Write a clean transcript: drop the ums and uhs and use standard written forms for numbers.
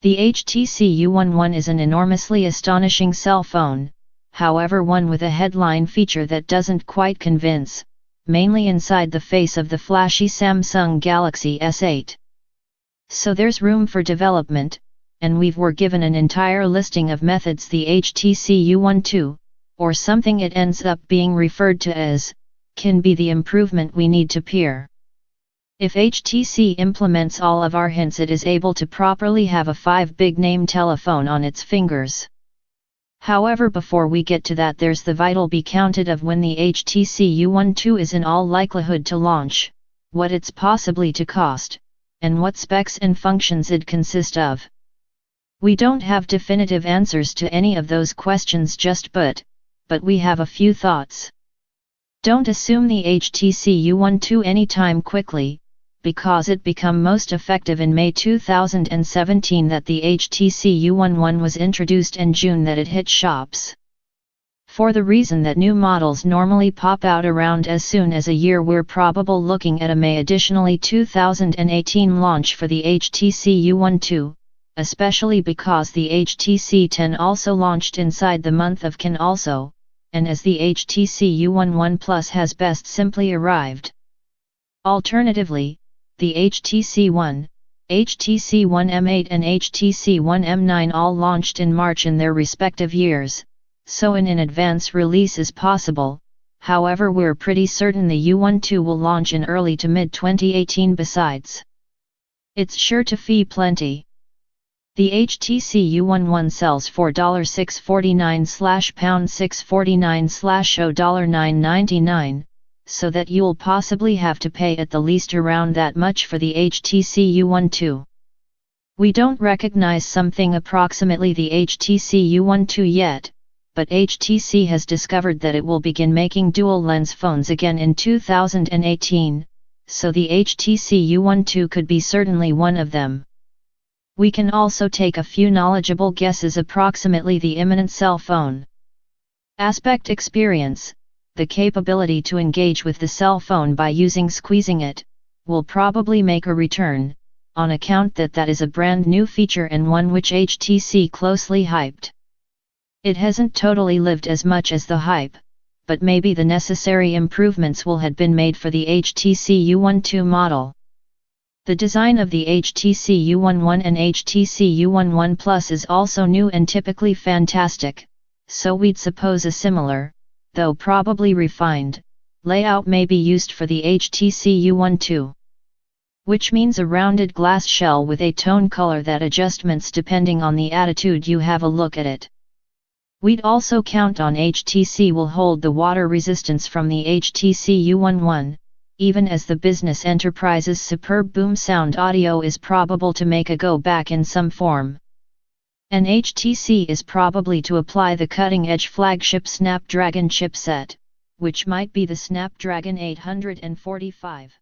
The HTC U11 is an enormously astonishing cell phone, however one with a headline feature that doesn't quite convince, mainly inside the face of the flashy Samsung Galaxy S8. So there's room for development, and we're given an entire listing of methods the HTC U12, or something it ends up being referred to as, can be the improvement we need to peer. If HTC implements all of our hints, it is able to properly have a 5 big name telephone on its fingers. However, before we get to that, there's the vital be counted of when the HTC U12 is in all likelihood to launch, what it's possibly to cost, and what specs and functions it consist of. We don't have definitive answers to any of those questions just but we have a few thoughts. Don't assume the HTC U12 anytime quickly, because it became most effective in May 2017 that the HTC U11 was introduced and June that it hit shops. For the reason that new models normally pop out around as soon as a year, we're probably looking at a May additionally 2018 launch for the HTC U12, especially because the HTC 10 also launched inside the month of Can also, and as the HTC U11 Plus has best simply arrived. Alternatively, the HTC One, HTC One M8 and HTC One M9 all launched in March in their respective years, so an in-advance release is possible. However, we're pretty certain the U12 will launch in early to mid-2018 besides. It's sure to fee plenty. The HTC U11 sells for $649/$649/$0.999, so that you'll possibly have to pay at the least around that much for the HTC U12. We don't recognize something approximately the HTC U12 yet, but HTC has discovered that it will begin making dual-lens phones again in 2018, so the HTC U12 could be certainly one of them. We can also take a few knowledgeable guesses approximately the imminent cell phone. Aspect experience, the capability to engage with the cell phone by squeezing it, will probably make a return, on account that is a brand new feature and one which HTC closely hyped. It hasn't totally lived as much as the hype, but maybe the necessary improvements will have been made for the HTC U12 model. The design of the HTC U11 and HTC U11 Plus is also new and typically fantastic, so we'd suppose a similar, though probably refined, layout may be used for the HTC U12. Which means a rounded glass shell with a tone color that adjustments depending on the attitude you have a look at it. We'd also count on HTC will hold the water resistance from the HTC U11, even as the business enterprise's superb boom sound audio is probable to make a go back in some form. And HTC is probably to apply the cutting-edge flagship Snapdragon chipset, which might be the Snapdragon 845.